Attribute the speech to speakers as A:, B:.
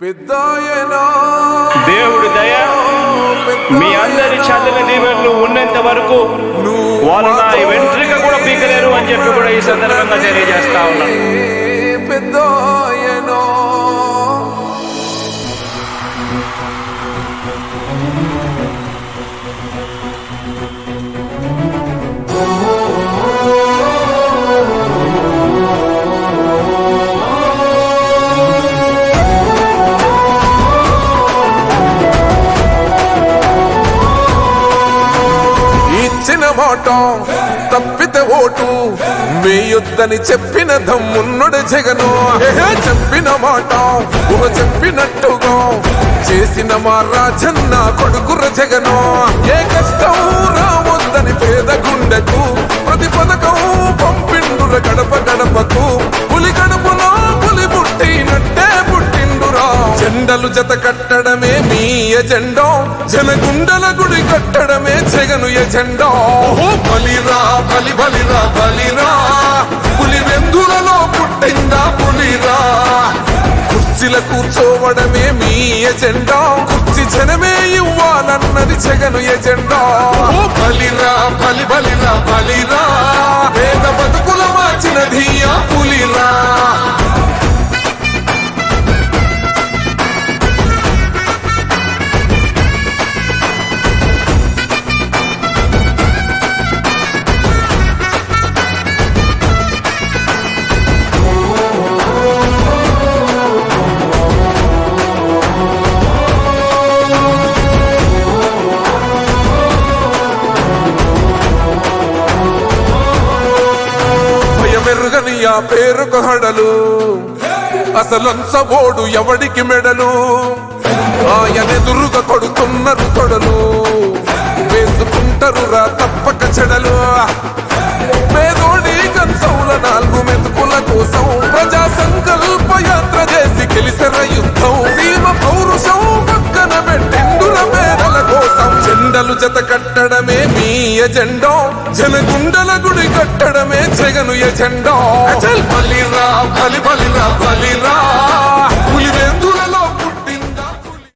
A: దేవుడి దయ మీ అందరి చల్లని దీవెనలు ఉన్నంత వరకు వాళ్ళు నా వెంట్రిక కూడా పీకలేరు అని చెప్పి కూడా ఈ సందర్భంగా తెలియజేస్తా ఉన్నాను.
B: మాట తప్పితే ఓటు వేయొద్దని చెప్పిన దమ్మున్నడు జగను. చెప్పిన మాట చెప్పినట్టుగా చేసిన మా రాజన్న కొడుకుర జగను. ఏ కష్టం రావద్దని పేద గుండెకు ప్రతి పథకం పంపిండుర గడప గడపకు. పులి గడపలో పులి పుట్టినట్టే పుట్టిండురా. జెండలు జత కట్టడమే మీ ఎజెండా, జనగుండల గుడి కట్టడమే జగను ఎజెండా. బలిరా బలి బలిరా బలిరా, పులి వెందులలో పుట్టిందా పులిరా. కుర్చీల కూర్చోవడమే మీ ఎజెండా, కుర్చీ జనమే ఇవ్వాలన్నది జగను ఎజెండా. బలిరా బలి బలిరా బలిరా, పేద బతుకుల మార్చినది ఆ పులిరా. మెరుగని ఆ పేరుకు హడలు, అసలంచబోడు ఎవడికి మెడలు. ఆయనెదురుగా కొడుతున్నారు తొడలు, వేసుకుంటారు రా తప్పక చెడలు. పేదోడి కంచౌల 4 మెతుకుల కోసం ప్రజా సంకల్ప యాత్ర చేసి గెలిసిన యుద్ధం. సీమ పౌరుషం పక్కన పెట్టిండుల పేదల కోసం. జెండలు జత కట్టడమే మీ ఎజెండా, జనగుండల గుడి కట్టడమే జగను ఎజెండా. బలిరా బలి బలిరా బలిరా,